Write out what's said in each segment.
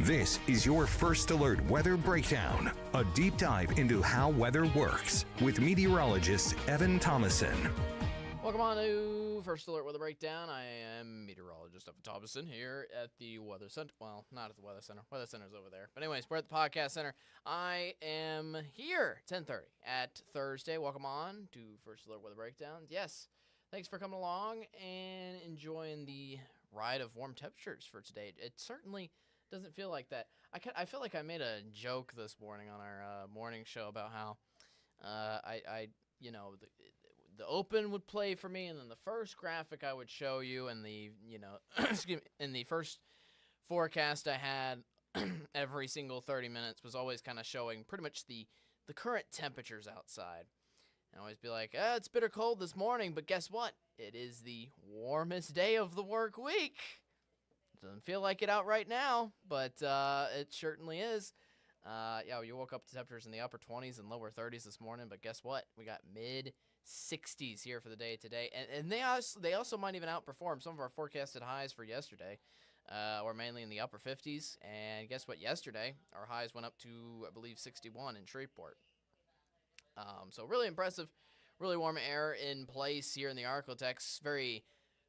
This is your First Alert Weather Breakdown, a deep dive into how weather works with meteorologist Evan Thomason. Welcome on to First Alert Weather Breakdown. I am meteorologist Evan Thomason here at the Weather Center. Well, not at the Weather Center. Weather Center's over there. But anyways, we're at the Podcast Center. I am here 10:30 at Thursday. Welcome on to First Alert Weather Breakdown. Yes, thanks for coming along and enjoying the ride of warm temperatures for today. It certainly doesn't feel like that. I feel like I made a joke this morning on our morning show about how the open would play for me, and then the first graphic I would show you, and the in the first forecast I had every single 30 minutes was always kind of showing pretty much the current temperatures outside. And always be like, it's bitter cold this morning, but guess what? It is the warmest day of the work week. Doesn't feel like it out right now, but it certainly is. You woke up to temperatures in the upper 20s and lower 30s this morning, but guess what? We got mid-60s here for the day today, and they also might even outperform some of our forecasted highs for yesterday. We're mainly in the upper 50s, and guess what? Yesterday, our highs went up to, I believe, 61 in Shreveport. So really impressive, really warm air in place here in the Arklatex. Very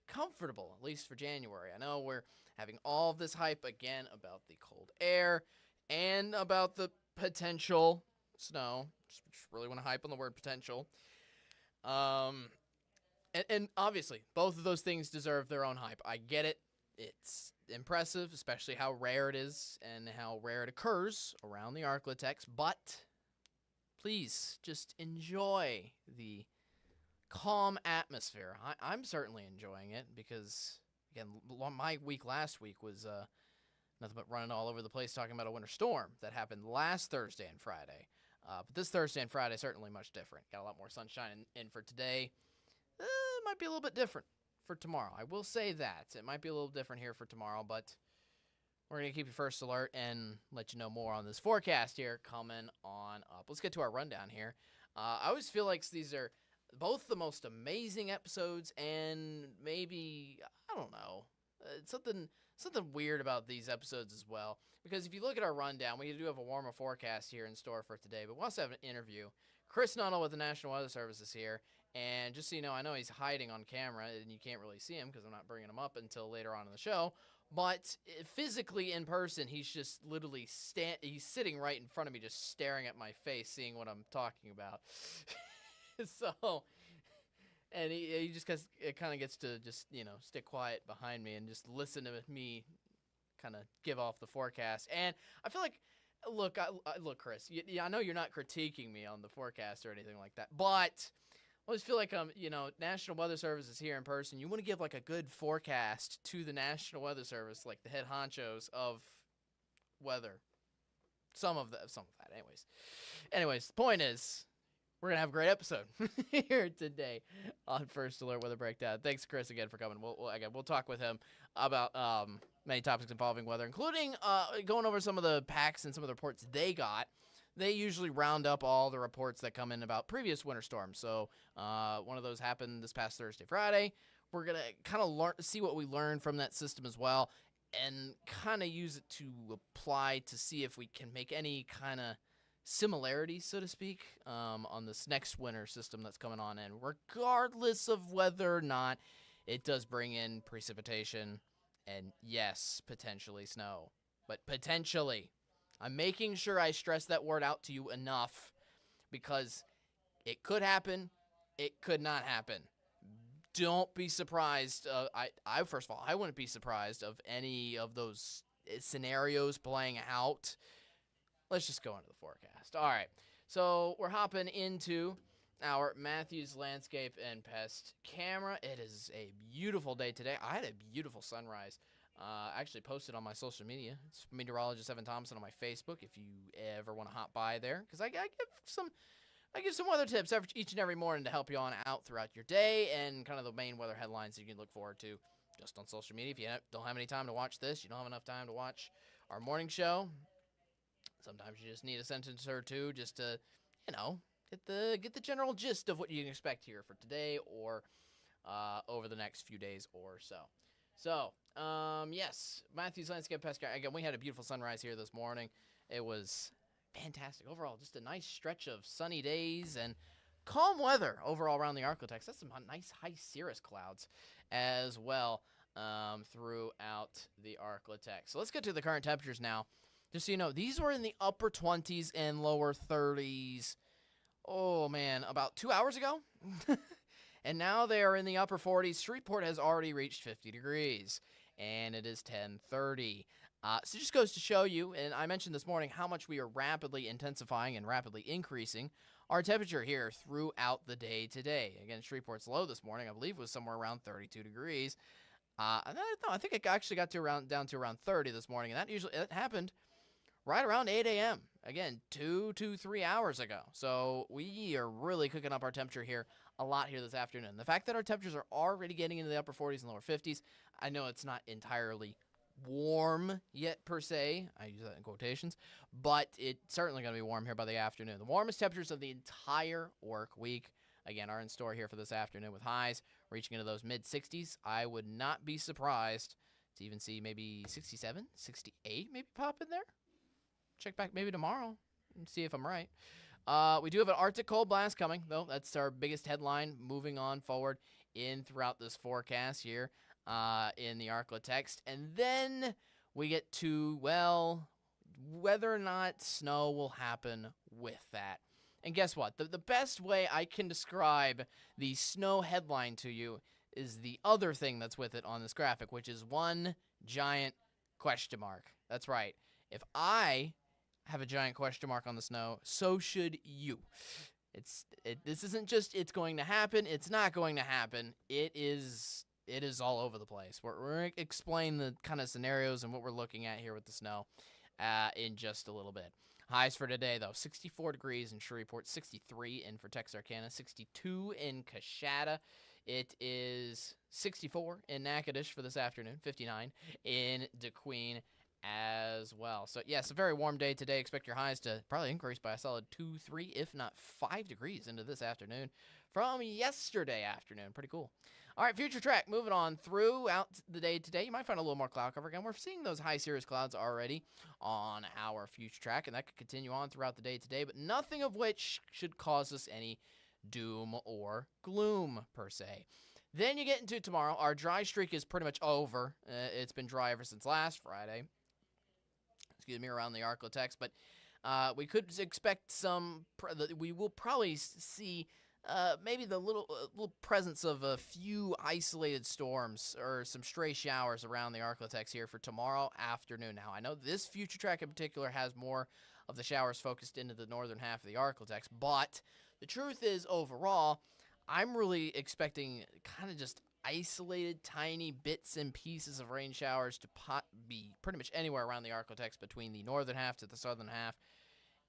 comfortable, at least for January. I know we're having all of this hype again about the cold air and about the potential snow. Just really want to hype on the word potential. And obviously, both of those things deserve their own hype. I get it. It's impressive, especially how rare it is and how rare it occurs around the Arklatex. But please just enjoy the calm atmosphere. I'm certainly enjoying it because, again, my week last week was nothing but running all over the place talking about a winter storm that happened last Thursday and Friday. But this Thursday and Friday certainly much different. Got a lot more sunshine in for today. It might be a little bit different for tomorrow. I will say that. It might be a little different here for tomorrow, but we're going to keep you first alert and let you know more on this forecast here coming on up. Let's get to our rundown here. I always feel like these are both the most amazing episodes, and maybe, I don't know, something weird about these episodes as well. Because if you look at our rundown, we do have a warmer forecast here in store for today, but we also have an interview. Chris Nuttall with the National Weather Service is here, and just so you know, I know he's hiding on camera, and you can't really see him because I'm not bringing him up until later on in the show, but physically in person, he's just literally he's sitting right in front of me just staring at my face, seeing what I'm talking about. So, and he just kind of gets to just, stick quiet behind me and just listen to me kind of give off the forecast. And I feel like, look, Chris, I know you're not critiquing me on the forecast or anything like that, but I always feel like, National Weather Service is here in person. You want to give like a good forecast to the National Weather Service, like the head honchos of weather. Some of that, anyways, the point is, we're going to have a great episode here today on First Alert Weather Breakdown. Thanks, Chris, again, for coming. We'll talk with him about many topics involving weather, including going over some of the packs and some of the reports they got. They usually round up all the reports that come in about previous winter storms. So one of those happened this past Thursday, Friday. We're going to kind of see what we learned from that system as well and kind of use it to apply to see if we can make any kind of similarities, so to speak, on this next winter system that's coming on in. Regardless of whether or not it does bring in precipitation and, yes, potentially snow. But potentially. I'm making sure I stress that word out to you enough because it could happen, it could not happen. Don't be surprised. First of all, I wouldn't be surprised of any of those scenarios playing out. Let's just go into the forecast. All right, so we're hopping into our Matthews Landscape and Pest camera. It is a beautiful day today. I had a beautiful sunrise. I actually posted on my social media. It's meteorologist Evan Thompson on my Facebook if you ever want to hop by there, because I give some weather tips each and every morning to help you on out throughout your day and kind of the main weather headlines that you can look forward to just on social media. If you don't have any time to watch this, you don't have enough time to watch our morning show, sometimes you just need a sentence or two just to, get the general gist of what you can expect here for today or over the next few days or so. So, yes, Matthews Landscape Pest Care. Again, we had a beautiful sunrise here this morning. It was fantastic. Overall, just a nice stretch of sunny days and calm weather overall around the Arklatex. That's some nice high cirrus clouds as well throughout the Arklatex. So let's get to the current temperatures now. Just so you know, these were in the upper 20s and lower 30s. Oh, man, about 2 hours ago. And now they are in the upper 40s. Shreveport has already reached 50 degrees, and it is 10:30. So it just goes to show you, and I mentioned this morning, how much we are rapidly intensifying and rapidly increasing our temperature here throughout the day today. Again, Shreveport's low this morning, I believe, was somewhere around 32 degrees. I think it actually got down to around 30 this morning, and that happened right around 8 a.m. Again, 2 to 3 hours ago. So we are really cooking up our temperature here a lot here this afternoon. The fact that our temperatures are already getting into the upper 40s and lower 50s, I know it's not entirely warm yet per se. I use that in quotations, but it's certainly going to be warm here by the afternoon. The warmest temperatures of the entire work week, again, are in store here for this afternoon with highs reaching into those mid-60s. I would not be surprised to even see maybe 67, 68 maybe pop in there. Check back maybe tomorrow and see if I'm right. We do have an Arctic cold blast coming, though. That's our biggest headline moving on forward throughout this forecast here in the Arklatex. And then we get to, well, whether or not snow will happen with that. And guess what? The best way I can describe the snow headline to you is the other thing that's with it on this graphic, which is one giant question mark. That's right. If I have a giant question mark on the snow, so should you. This isn't just it's going to happen, it's not going to happen. It is all over the place. We're going to explain the kind of scenarios and what we're looking at here with the snow in just a little bit. Highs for today, though, 64 degrees in Shreveport, 63 in for Texarkana, 62 in Coshada. It is 64 in Natchitoches for this afternoon, 59 in DeQueen as well. So, yes, a very warm day today. Expect your highs to probably increase by a solid 2, 3, if not 5 degrees into this afternoon from yesterday afternoon. Pretty cool. All right, future track, moving on throughout the day today. You might find a little more cloud cover. Again, we're seeing those high cirrus clouds already on our future track, and that could continue on throughout the day today, but nothing of which should cause us any doom or gloom, per se. Then you get into tomorrow. Our dry streak is pretty much over. It's been dry ever since last Friday. Around the Arklatex, but we could expect we will probably see maybe the little presence of a few isolated storms or some stray showers around the Arklatex here for tomorrow afternoon. Now, I know this future track in particular has more of the showers focused into the northern half of the Arklatex, but the truth is, overall, I'm really expecting kind of just isolated tiny bits and pieces of rain showers to be pretty much anywhere around the Arklatex between the northern half to the southern half.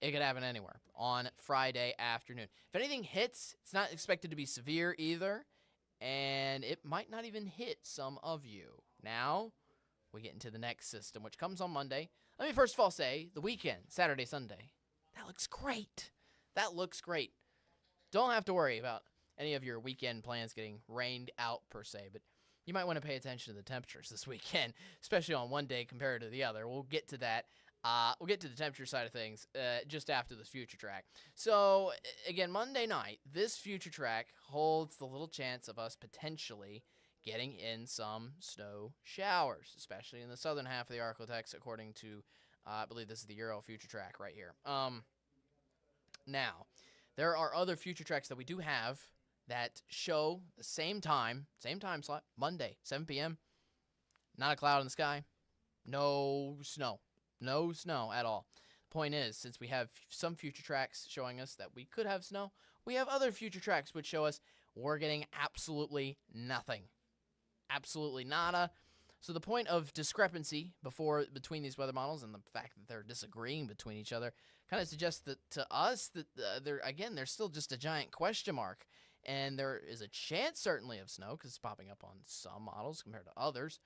It could happen anywhere on Friday afternoon. If anything hits, it's not expected to be severe either, and it might not even hit some of you. Now, we get into the next system, which comes on Monday. Let me first of all say, the weekend, Saturday, Sunday, that looks great. That looks great. Don't have to worry about any of your weekend plans getting rained out per se, but you might want to pay attention to the temperatures this weekend, especially on one day compared to the other. We'll get to that. We'll get to the temperature side of things just after this future track. So, again, Monday night, this future track holds the little chance of us potentially getting in some snow showers, especially in the southern half of the Arklatex, according to, I believe this is the Euro future track right here. Now, there are other future tracks that we do have that show the same time slot, Monday, 7 p.m. Not a cloud in the sky. No snow. No snow at all. Point is, since we have some future tracks showing us that we could have snow, we have other future tracks which show us we're getting absolutely nothing. Absolutely nada. So the point of discrepancy between these weather models and the fact that they're disagreeing between each other kind of suggests that to us that there's still just a giant question mark. And there is a chance, certainly, of snow, because it's popping up on some models compared to others,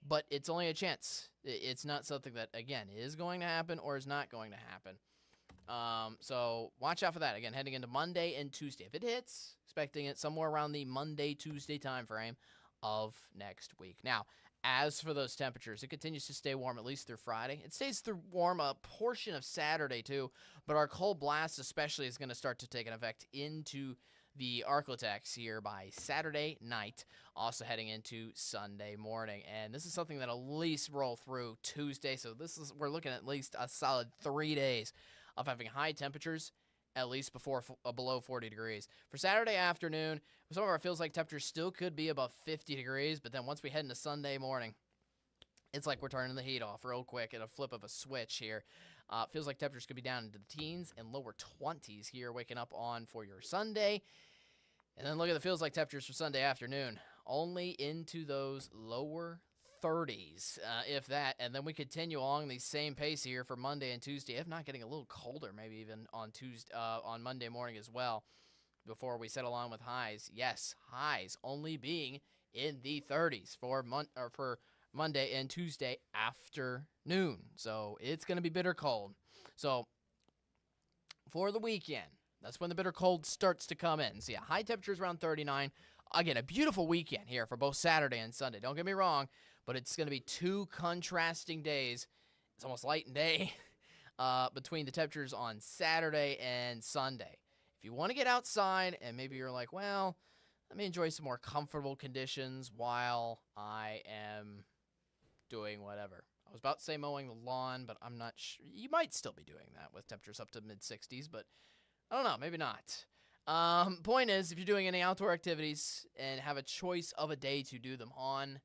but it's only a chance. It's not something that, again, is going to happen or is not going to happen. So watch out for that. Again, heading into Monday and Tuesday. If it hits, expecting it somewhere around the Monday-Tuesday time frame of next week. Now, As for those temperatures, it continues to stay warm at least through Friday. It stays through warm a portion of Saturday too, but our cold blast especially is going to start to take an effect into the Arklatex here by Saturday night, also heading into Sunday morning. And this is something that'll at least roll through Tuesday, so we're looking at least a solid 3 days of having high temperatures, at least below 40 degrees. For Saturday afternoon, some of our feels like temperatures still could be above 50 degrees, but then once we head into Sunday morning, it's like we're turning the heat off real quick at a flip of a switch here. Feels like temperatures could be down into the teens and lower 20s here, waking up on for your Sunday. And then look at the feels like temperatures for Sunday afternoon, only into those lower 30s, if that. And then we continue along the same pace here for Monday and Tuesday, if not getting a little colder, maybe even on Monday morning as well, before we settle on with highs. Yes, highs only being in the 30s for Monday and Tuesday afternoon. So it's going to be bitter cold. So for the weekend, that's when the bitter cold starts to come in. So yeah, high temperatures around 39. Again, a beautiful weekend here for both Saturday and Sunday. Don't get me wrong, but it's going to be two contrasting days. It's almost light and day between the temperatures on Saturday and Sunday. If you want to get outside and maybe you're like, well, let me enjoy some more comfortable conditions while I am doing whatever. I was about to say mowing the lawn, but I'm not sure. You might still be doing that with temperatures up to mid-60s, but I don't know, maybe not. Point is, if you're doing any outdoor activities and have a choice of a day to do them on,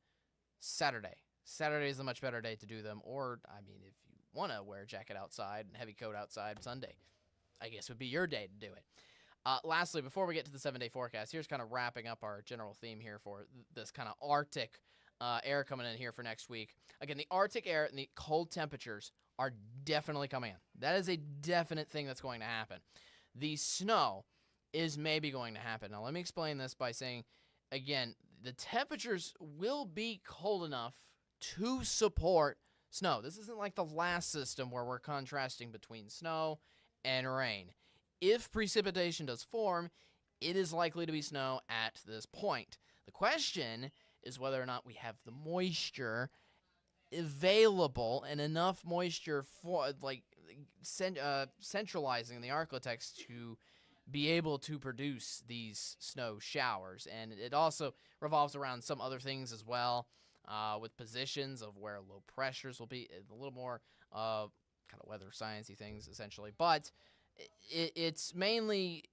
Saturday is a much better day to do them. Or, I mean, if you want to wear a jacket outside and heavy coat outside, Sunday, I guess would be your day to do it. Lastly, before we get to the 7-day forecast, here's kind of wrapping up our general theme here for this kind of Arctic air coming in here for next week. Again, the Arctic air and the cold temperatures are definitely coming in. That is a definite thing that's going to happen. The snow is maybe going to happen. Now, let me explain this by saying, again, the temperatures will be cold enough to support snow. This isn't like the last system where we're contrasting between snow and rain. If precipitation does form, it is likely to be snow at this point. The question is whether or not we have the moisture available and enough moisture for centralizing the Arklatex to be able to produce these snow showers. And it also revolves around some other things as well, with positions of where low pressures will be, a little more kind of weather sciencey things essentially. But it's mainly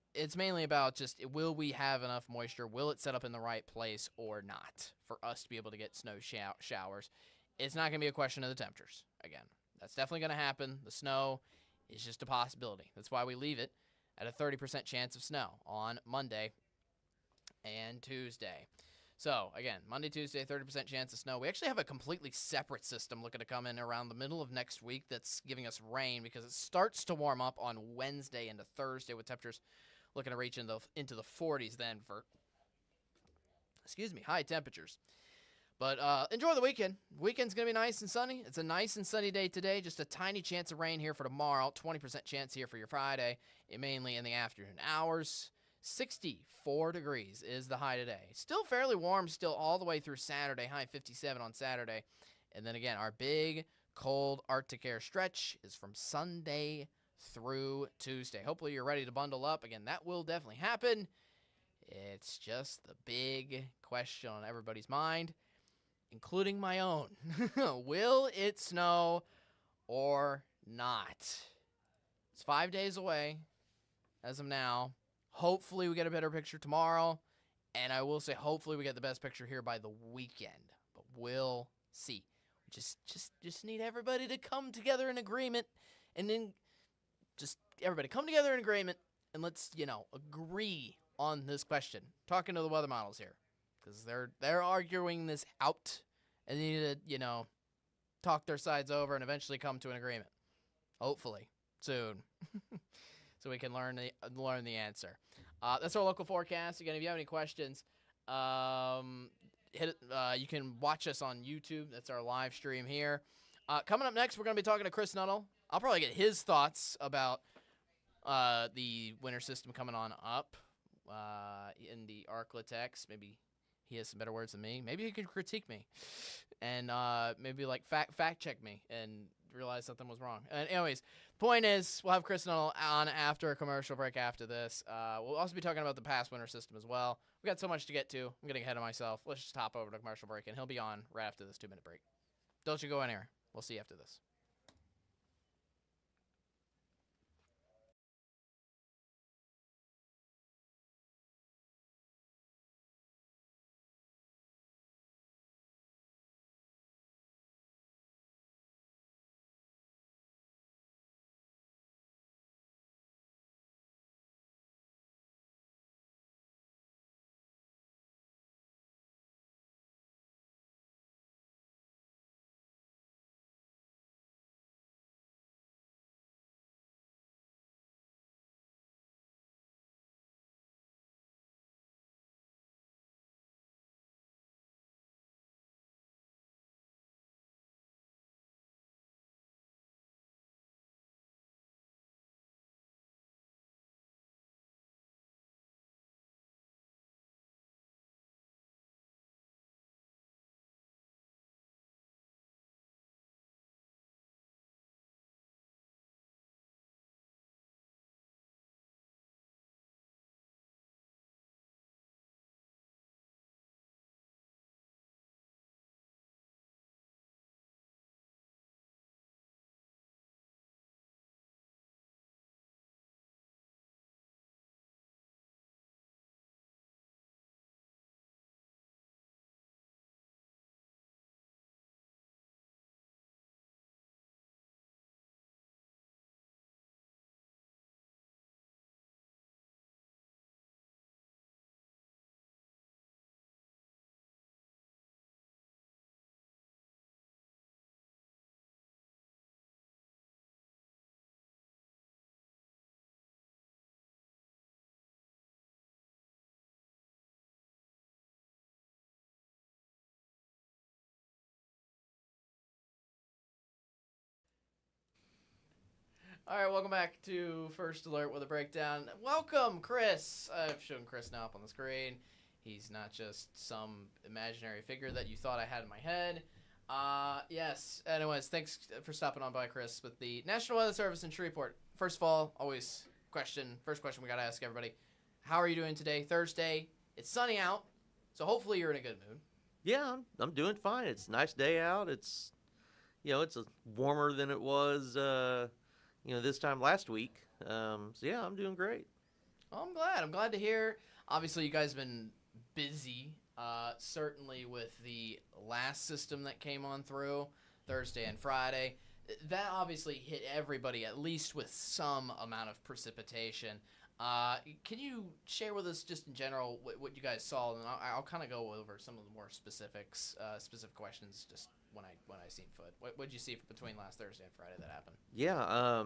about just, will we have enough moisture? Will it set up in the right place or not for us to be able to get snow showers? It's not going to be a question of the temperatures. Again, that's definitely going to happen. The snow is just a possibility. That's why we leave it at a 30% chance of snow on Monday and Tuesday. So, again, Monday, Tuesday, 30% chance of snow. We actually have a completely separate system looking to come in around the middle of next week that's giving us rain because it starts to warm up on Wednesday into Thursday with temperatures looking to reach into the 40s then for, high temperatures. But enjoy the weekend. Weekend's going to be nice and sunny. It's a nice and sunny day today. Just a tiny chance of rain here for tomorrow. 20% chance here for your Friday, mainly in the afternoon hours. 64 degrees is the high today. Still fairly warm still all the way through Saturday. High 57 on Saturday. And then again, our big, cold Arctic air stretch is from Sunday through Tuesday. Hopefully you're ready to bundle up. Again, that will definitely happen. It's just the big question on everybody's mind, including my own. Will it snow or not? It's 5 days away as of now. Hopefully we get a better picture tomorrow, and I will say hopefully we get the best picture here by the weekend, but we'll see. We just need everybody to come together in agreement, and then just everybody come together in agreement, and let's, agree on this question. Talking to the weather models here, because they're arguing this out, and they need to, talk their sides over and eventually come to an agreement. Hopefully soon, so we can learn the answer. That's our local forecast. Again, if you have any questions, you can watch us on YouTube. That's our live stream here. Coming up next, we're going to be talking to Chris Nuttall. I'll probably get his thoughts about the winter system coming on up in the Arklatex. Maybe he has some better words than me. Maybe he could critique me, and maybe like fact check me and realize something was wrong. And anyways, point is, we'll have Chris Nuttall on after a commercial break after this. We'll also be talking about the past winter system as well. We got so much to get to. I'm getting ahead of myself. Let's just hop over to commercial break, and he'll be on right after this 2-minute break. Don't you go anywhere. We'll see you after this. All right, welcome back to First Alert with a breakdown. Welcome, Chris. I've shown Chris now up on the screen. He's not just some imaginary figure that you thought I had in my head. Yes. Anyways, thanks for stopping on by, Chris, with the National Weather Service in Shreveport. First of all, first question we got to ask everybody. How are you doing today? Thursday. It's sunny out, so hopefully you're in a good mood. Yeah, I'm doing fine. It's a nice day out. It's warmer than it was this time last week. So yeah, I'm doing great. Well, I'm glad. I'm glad to hear. Obviously, you guys have been busy, certainly with the last system that came on through Thursday and Friday. That obviously hit everybody, at least with some amount of precipitation. Can you share with us just in general what you guys saw, and I'll kind of go over some of the more specific questions just when I seen foot. What did you see between last Thursday and Friday that happened? Yeah,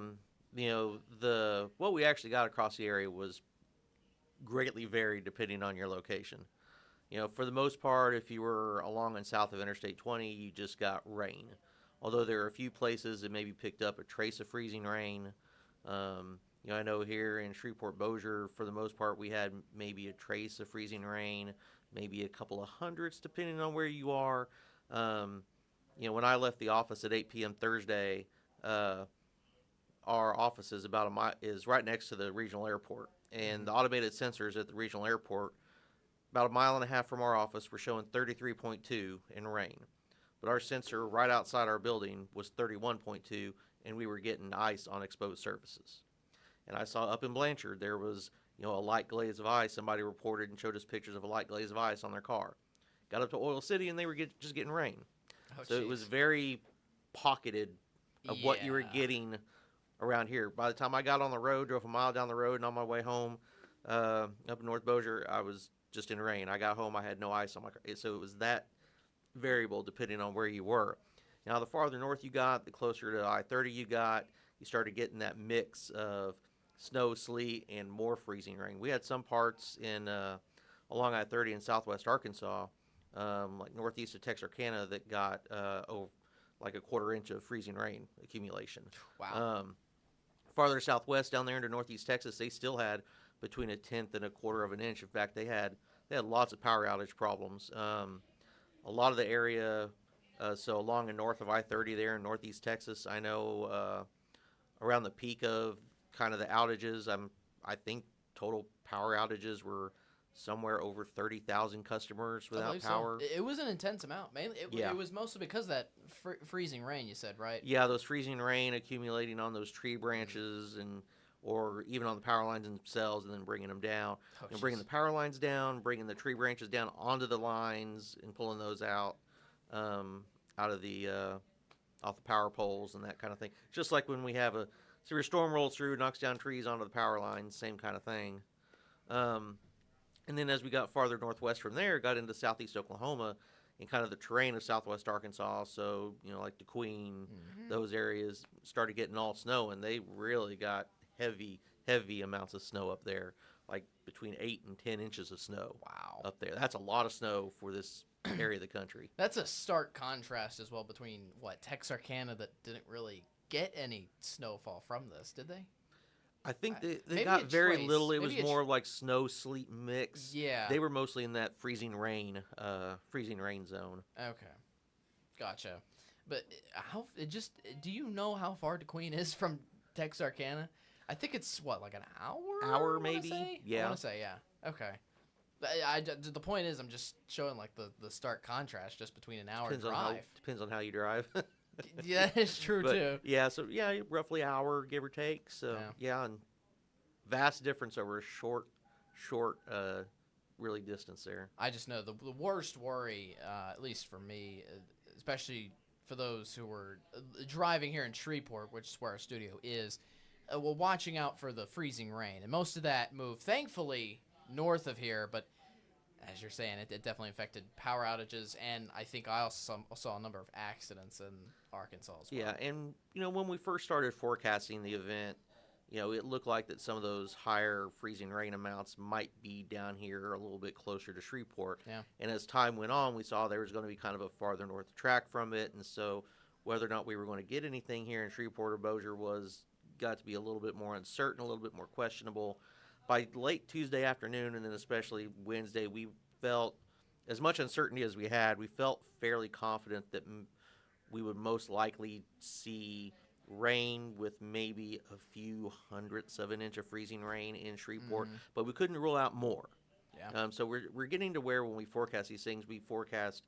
what we actually got across the area was greatly varied depending on your location. For the most part, if you were along and south of Interstate 20, you just got rain. Although there are a few places that maybe picked up a trace of freezing rain. I know here in Shreveport, Bossier, for the most part, we had maybe a trace of freezing rain, maybe a couple of hundredths, depending on where you are. When I left the office at 8 p.m. Thursday, our office is is right next to the regional airport, and the automated sensors at the regional airport, about a mile and a half from our office, were showing 33.2 in rain. But our sensor right outside our building was 31.2, and we were getting ice on exposed surfaces. And I saw up in Blanchard, there was a light glaze of ice. Somebody reported and showed us pictures of a light glaze of ice on their car. Got up to Oil City, and they were just getting rain. Oh, so geez. It was very pocketed of what you were getting around here. By the time I got on the road, drove a mile down the road, and on my way home up in North Bossier, I was just in rain. I got home, I had no ice on my car. So it was that variable depending on where you were. Now, the farther north you got, the closer to I-30 you got, you started getting that mix of snow, sleet, and more freezing rain. We had some parts along I-30 in southwest Arkansas, like northeast of Texarkana, that got like a quarter inch of freezing rain accumulation. Wow. Farther southwest down there into northeast Texas, they still had between a tenth and a quarter of an inch. In fact, they had they had lots of power outage problems. A lot of the area, so along and north of I-30 there in northeast Texas, I know around the peak of kind of the outages, I think total power outages were somewhere over 30,000 customers without power. So. It was an intense amount. Mainly, it was mostly because of that freezing rain. You said, right? Yeah, those freezing rain accumulating on those tree branches or even on the power lines themselves, and then bringing them down. Bringing the power lines down, bringing the tree branches down onto the lines, and pulling those out of the off the power poles and that kind of thing. Just like when we have a severe storm rolls through, knocks down trees onto the power lines, same kind of thing. And then as we got farther northwest from there, got into southeast Oklahoma and kind of the terrain of southwest Arkansas, so, like the Queen, those areas started getting all snow, and they really got heavy amounts of snow up there, like between 8 and 10 inches of snow. Wow. Up there. That's a lot of snow for this area of the country. That's a stark contrast as well between, Texarkana that didn't really get any snowfall from this, did they? I think they got very little. It was more like snow sleet mix. Yeah. They were mostly in that freezing rain zone. Okay. Gotcha. But do you know how far DeQueen is from Texarkana? I think it's like an hour? Hour maybe? Yeah. I want to say, yeah. Okay. The point is, I'm just showing like the stark contrast just between an hour drive. Depends on how you drive. Yeah, it's true too. Yeah, so roughly an hour, give or take. So and vast difference over a short, really distance there. I just know the worst worry, at least for me, especially for those who were driving here in Shreveport, which is where our studio is, watching out for the freezing rain, and most of that moved, thankfully, north of here, but as you're saying, it definitely affected power outages, and I think I also saw a number of accidents in Arkansas as well. Yeah, and, when we first started forecasting the event, it looked like that some of those higher freezing rain amounts might be down here a little bit closer to Shreveport. Yeah. And as time went on, we saw there was going to be kind of a farther north track from it, and so whether or not we were going to get anything here in Shreveport or Bossier got to be a little bit more uncertain, a little bit more questionable. By late Tuesday afternoon, and then especially Wednesday, we felt, as much uncertainty as we had, we felt fairly confident that we would most likely see rain with maybe a few hundredths of an inch of freezing rain in Shreveport, but we couldn't rule out more. Yeah. So we're getting to where when we forecast these things, we forecast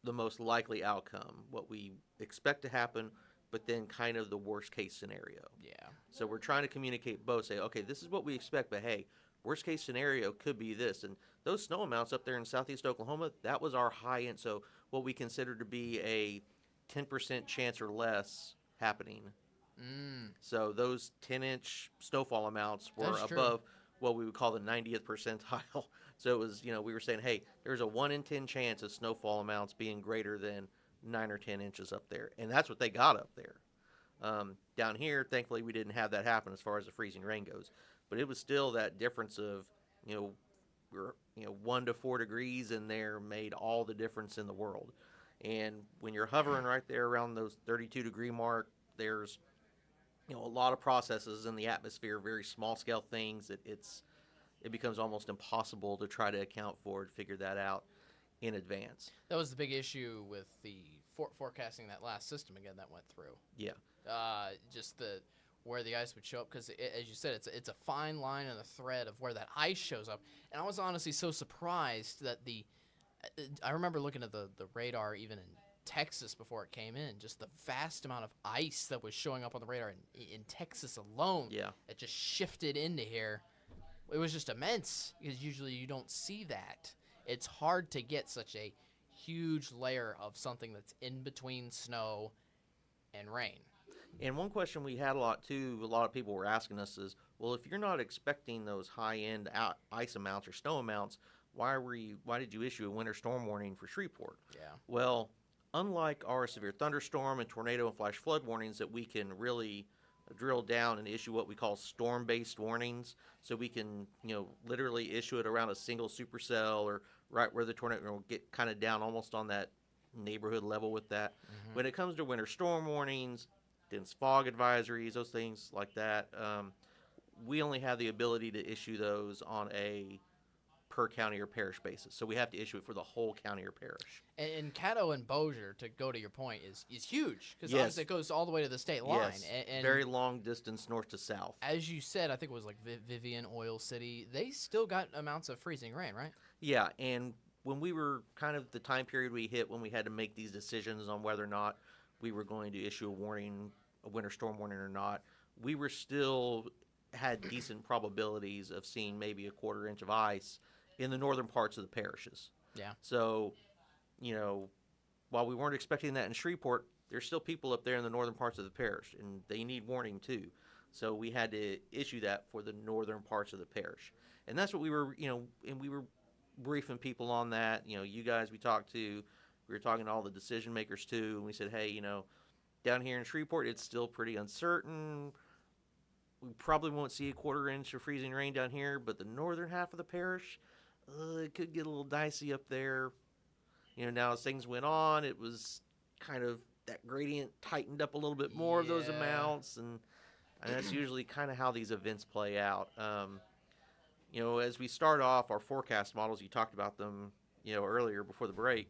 the most likely outcome, what we expect to happen, but then kind of the worst case scenario. Yeah. So we're trying to communicate both, say, okay, this is what we expect, but hey, worst case scenario could be this. And those snow amounts up there in southeast Oklahoma, that was our high end. So what we consider to be a 10% chance or less happening. So those 10-inch snowfall amounts were above what we would call the 90th percentile. So it was, we were saying, hey, there's a 1 in 10 chance of snowfall amounts being greater than 9 or 10 inches up there. And that's what they got up there. Down here, thankfully, we didn't have that happen as far as the freezing rain goes. But it was still that difference of, 1 to 4 degrees in there made all the difference in the world. And when you're hovering right there around those 32-degree mark, there's, a lot of processes in the atmosphere, very small-scale things that it becomes almost impossible to try to account for and figure that out in advance. That was the big issue with the forecasting that last system again that went through. Yeah. Just where the ice would show up, because as you said, it's a fine line and a thread of where that ice shows up. And I was honestly so surprised that I remember looking at the radar even in Texas before it came in, just the vast amount of ice that was showing up on the radar in Texas alone. Yeah. It just shifted into here. It was just immense, because usually you don't see that. It's hard to get such a huge layer of something that's in between snow and rain. And one question we had a lot of people were asking us is, well, if you're not expecting those high-end ice amounts or snow amounts, why did you issue a winter storm warning for Shreveport? Yeah. Well, unlike our severe thunderstorm and tornado and flash flood warnings that we can really drill down and issue what we call storm-based warnings, so we can, literally issue it around a single supercell or right where the tornado will get kind of down almost on that neighborhood level with that. When it comes to winter storm warnings, dense fog advisories, those things like that, we only have the ability to issue those on a per county or parish basis. So we have to issue it for the whole county or parish. And Caddo and Bossier, to go to your point, is huge because Yes. obviously it goes all the way to the state line. Yes, And very long distance north to south. as you said, I think it was like Vivian, Oil City. They still got amounts of freezing rain, right? Yeah, and when we were kind of the time period we hit when we had to make these decisions on whether or not we were going to issue a warning, a winter storm warning or not, we were still had decent probabilities of seeing maybe a quarter inch of ice in the northern parts of the parishes. Yeah. So, you know, while we weren't expecting that in Shreveport, there's still people up there in the northern parts of the parish, and they need warning too. So we had to issue that for the northern parts of the parish. And that's what we were, and we were briefing people on that. You guys we talked to, we were talking to all the decision makers too, and we said, hey, down here in Shreveport, it's still pretty uncertain. We probably won't see a quarter inch of freezing rain down here, but the northern half of the parish, it could get a little dicey up there. Now as things went on, it was kind of that gradient tightened up a little bit more of those Yeah. amounts, and that's usually kind of how these events play out. As we start off our forecast models, you talked about them, earlier before the break.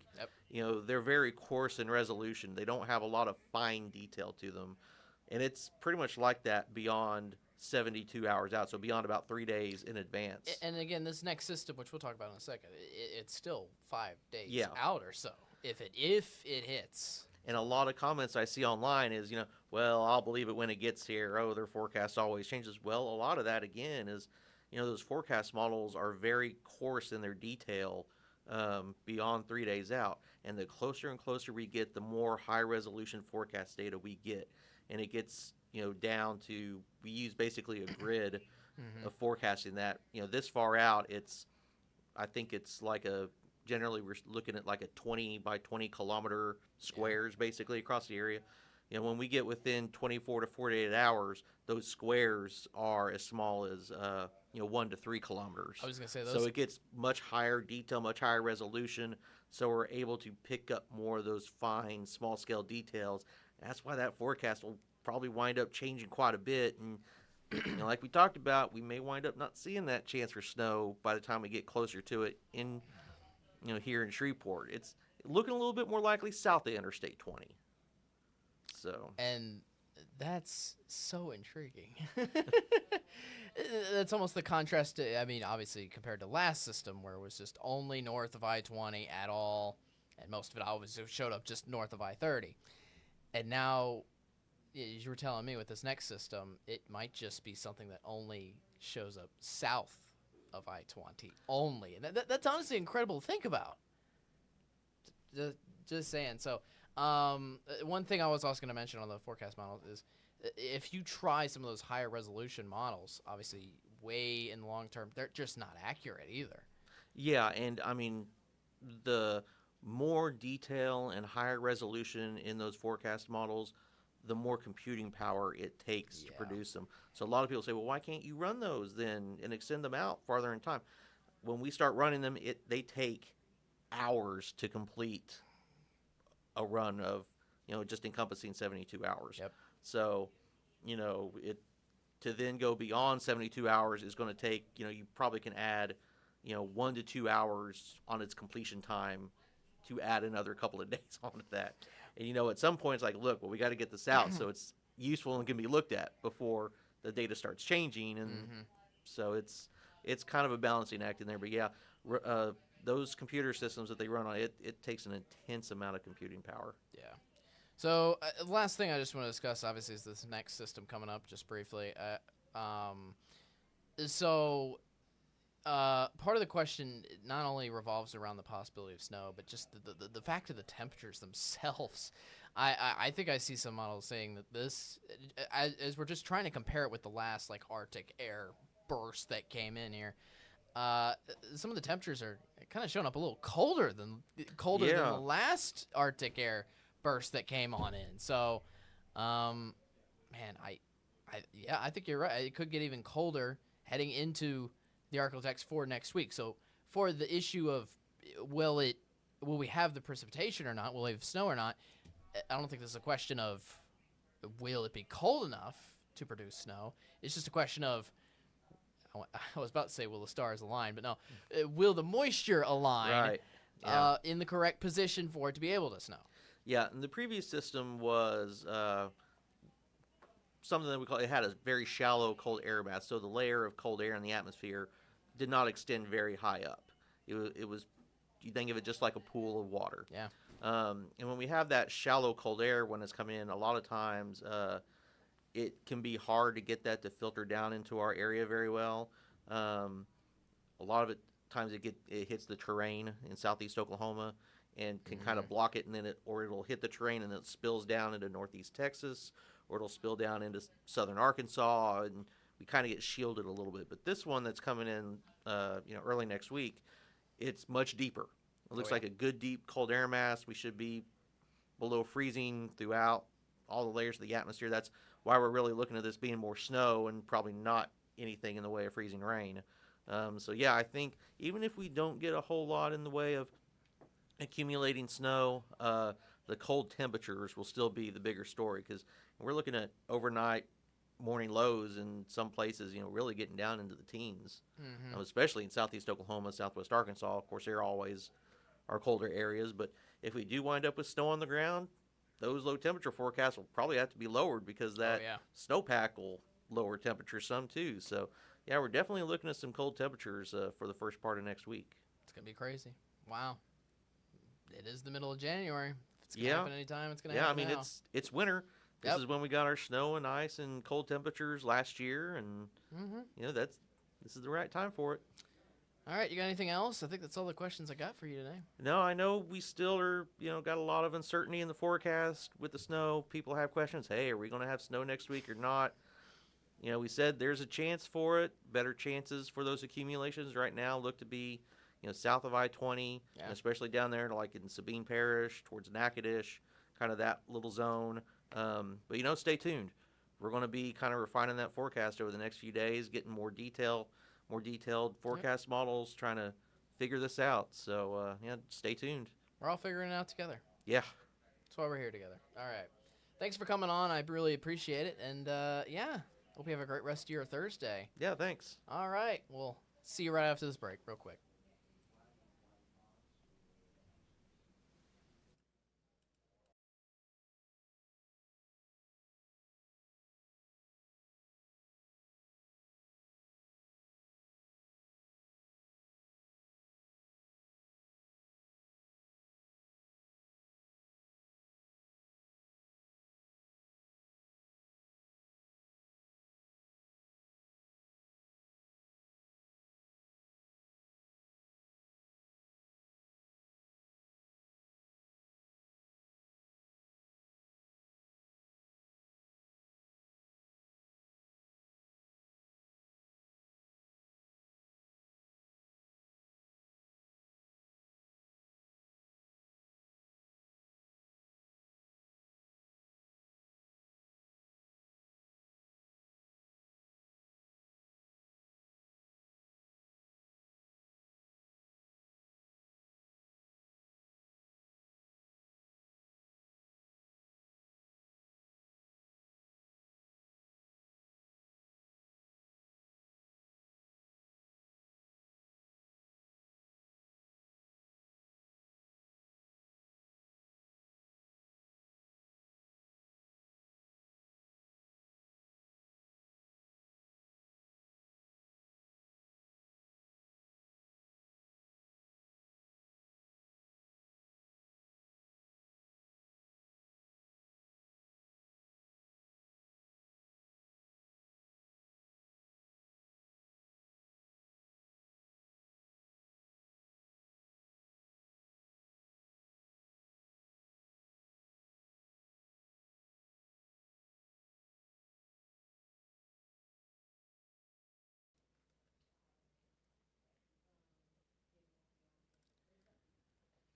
Yep. They're very coarse in resolution. They don't have a lot of fine detail to them, and it's pretty much like that beyond 72 hours out, so beyond about 3 days in advance. And again, this next system, which we'll talk about in a second, it's still 5 days Yeah. out or so if it hits. And a lot of comments I see online is, well, I'll believe it when it gets here. Oh, their forecast always changes. Well, a lot of that, again, is, those forecast models are very coarse in their detail beyond 3 days out. And the closer and closer we get, the more high-resolution forecast data we get. And it gets, down to, we use basically a grid of forecasting that, this far out, I think it's like generally we're looking at like a 20 by 20 kilometer squares basically across the area. When we get within 24 to 48 hours, those squares are as small as 1 to 3 kilometers. I was going to say those. So it gets much higher detail, much higher resolution. So we're able to pick up more of those fine, small scale details. That's why that forecast will probably wind up changing quite a bit. And like we talked about, we may wind up not seeing that chance for snow by the time we get closer to it in here in Shreveport. It's looking a little bit more likely south of Interstate 20. So. And that's so intriguing. That's almost the contrast to, obviously compared to last system where it was just only north of I-20 at all, and most of it always showed up just north of I-30. And now, as you were telling me with this next system, it might just be something that only shows up south of I-20 only. And that's honestly incredible to think about. Just saying. So, one thing I was also going to mention on the forecast model is if you try some of those higher resolution models, obviously way in the long term, they're just not accurate either. Yeah, and the more detail and higher resolution in those forecast models, the more computing power it takes to produce them. So a lot of people say, well, why can't you run those then and extend them out farther in time? When we start running them, they take hours to complete a run of, just encompassing 72 hours. Yep. So, to then go beyond 72 hours is going to take, you probably can add, 1 to 2 hours on its completion time to add another couple of days onto that. And, at some point it's like, look, well, we got to get this out so it's useful and can be looked at before the data starts changing. And so it's kind of a balancing act in there. But, yeah, those computer systems that they run on, it takes an intense amount of computing power. Yeah. So, last thing I just want to discuss, obviously, is this next system coming up, just briefly. Part of the question not only revolves around the possibility of snow, but just the fact of the temperatures themselves. I think I see some models saying that this, as we're just trying to compare it with the last, Arctic air burst that came in here, some of the temperatures are kind of showing up a little colder than the last Arctic air burst that came on in. So, man, I think you're right. It could get even colder heading into the Arctic for next week. So, for the issue of will we have the precipitation or not? Will we have snow or not? I don't think this is a question of will it be cold enough to produce snow. It's just a question of I was about to say, will the stars align? But no, will the moisture align Right. Yeah. in the correct position for it to be able to snow? Yeah. And the previous system was something that we call it had a very shallow cold air mass. So the layer of cold air in the atmosphere did not extend very high up. It was you think of it just like a pool of water. Yeah. And when we have that shallow cold air when it's coming in, a lot of times it can be hard to get that to filter down into our area very well. A lot of it times it hits the terrain in southeast Oklahoma and can kind of block it, and then it'll hit the terrain and it spills down into northeast Texas, or it'll spill down into southern Arkansas, and we kind of get shielded a little bit. But this one that's coming in, early next week, it's much deeper. It looks like a good deep cold air mass. We should be below freezing throughout all the layers of the atmosphere. That's why we're really looking at this being more snow and probably not anything in the way of freezing rain. So yeah, I think even if we don't get a whole lot in the way of accumulating snow, the cold temperatures will still be the bigger story, because we're looking at overnight morning lows in some places, really getting down into the teens, especially in southeast Oklahoma, southwest Arkansas. Of course, they're always our colder areas, but if we do wind up with snow on the ground, those low temperature forecasts will probably have to be lowered, because that snowpack will lower temperatures some too. So yeah, we're definitely looking at some cold temperatures for the first part of next week. It's going to be crazy. Wow. It is the middle of January. If it's going to happen anytime, it's going to happen now. It's winter. This is when we got our snow and ice and cold temperatures last year, and this is the right time for it. All right, you got anything else? I think that's all the questions I got for you today. No, I know we still are, got a lot of uncertainty in the forecast with the snow. People have questions. Hey, are we going to have snow next week or not? We said there's a chance for it. Better chances for those accumulations right now look to be, south of I-20, especially down there like in Sabine Parish, towards Natchitoches, kind of that little zone. But, stay tuned. We're going to be kind of refining that forecast over the next few days, getting more detailed forecast models, trying to figure this out. So, stay tuned. We're all figuring it out together. Yeah. That's why we're here together. All right. Thanks for coming on. I really appreciate it. And, hope you have a great rest of your Thursday. Yeah, thanks. All right. We'll see you right after this break real quick.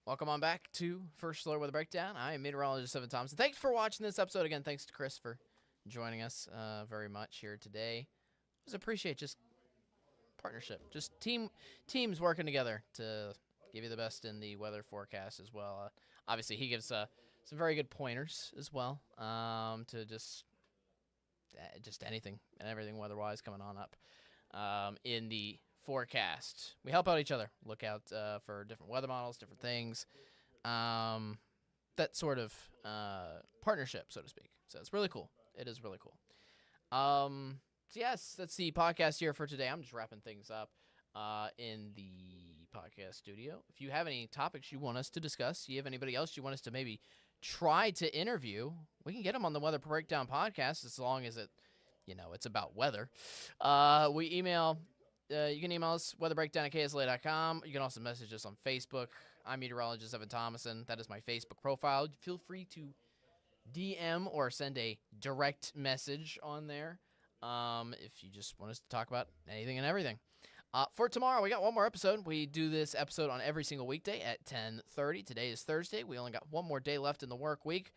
Welcome on back to First Alert Weather Breakdown. I am meteorologist Evan Thompson. Thanks for watching this episode. Again, thanks to Chris for joining us very much here today. Just appreciate just partnership, just teams working together to give you the best in the weather forecast as well. Obviously, he gives some very good pointers as well to just anything and everything weather-wise coming on up. in the forecast. We help out each other. Look out for different weather models, different things. That sort of partnership, so to speak. So it's really cool. It is really cool. So yes, that's the podcast here for today. I'm just wrapping things up in the podcast studio. If you have any topics you want us to discuss, you have anybody else you want us to maybe try to interview, we can get them on the Weather Breakdown podcast as long as it's about weather. You can email us, weatherbreakdown@ksla.com. You can also message us on Facebook. I'm meteorologist Evan Thomason. That is my Facebook profile. Feel free to DM or send a direct message on there if you just want us to talk about anything and everything. For tomorrow, we got one more episode. We do this episode on every single weekday at 10:30. Today is Thursday. We only got one more day left in the work week.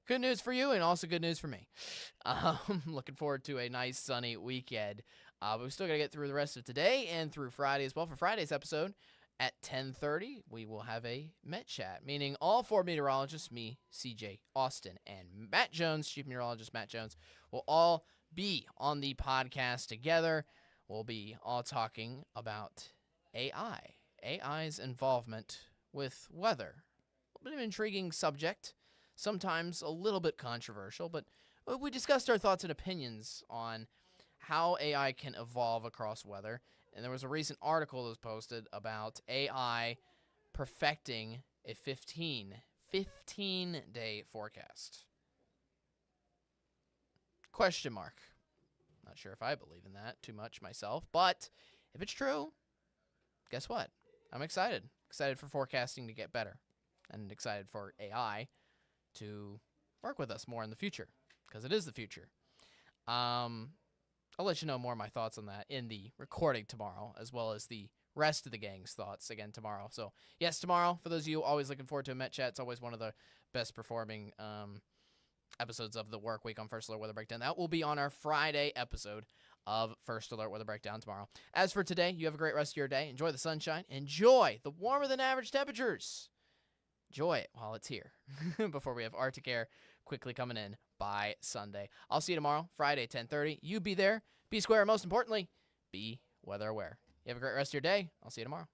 Good news for you and also good news for me. Looking forward to a nice sunny weekend. But we still got to get through the rest of today and through Friday as well. For Friday's episode at 10:30, we will have a Met Chat, meaning all four meteorologists, me, CJ, Austin, and Matt Jones, Chief Meteorologist Matt Jones, will all be on the podcast together. We'll be all talking about AI's involvement with weather. A little bit of an intriguing subject, sometimes a little bit controversial, but we discussed our thoughts and opinions on how AI can evolve across weather. And there was a recent article that was posted about AI perfecting a 15-day forecast. Question mark. Not sure if I believe in that too much myself, but if it's true, guess what? I'm excited. Excited for forecasting to get better and excited for AI to work with us more in the future because it is the future. I'll let you know more of my thoughts on that in the recording tomorrow, as well as the rest of the gang's thoughts again tomorrow. So, yes, tomorrow, for those of you always looking forward to a Met Chat, it's always one of the best performing episodes of the work week on First Alert Weather Breakdown. That will be on our Friday episode of First Alert Weather Breakdown tomorrow. As for today, you have a great rest of your day. Enjoy the sunshine. Enjoy the warmer than average temperatures. Enjoy it while it's here before we have Arctic air quickly coming in by Sunday. I'll see you tomorrow, Friday, 10:30. You be there, be square, and most importantly, be weather aware. You have a great rest of your day. I'll see you tomorrow.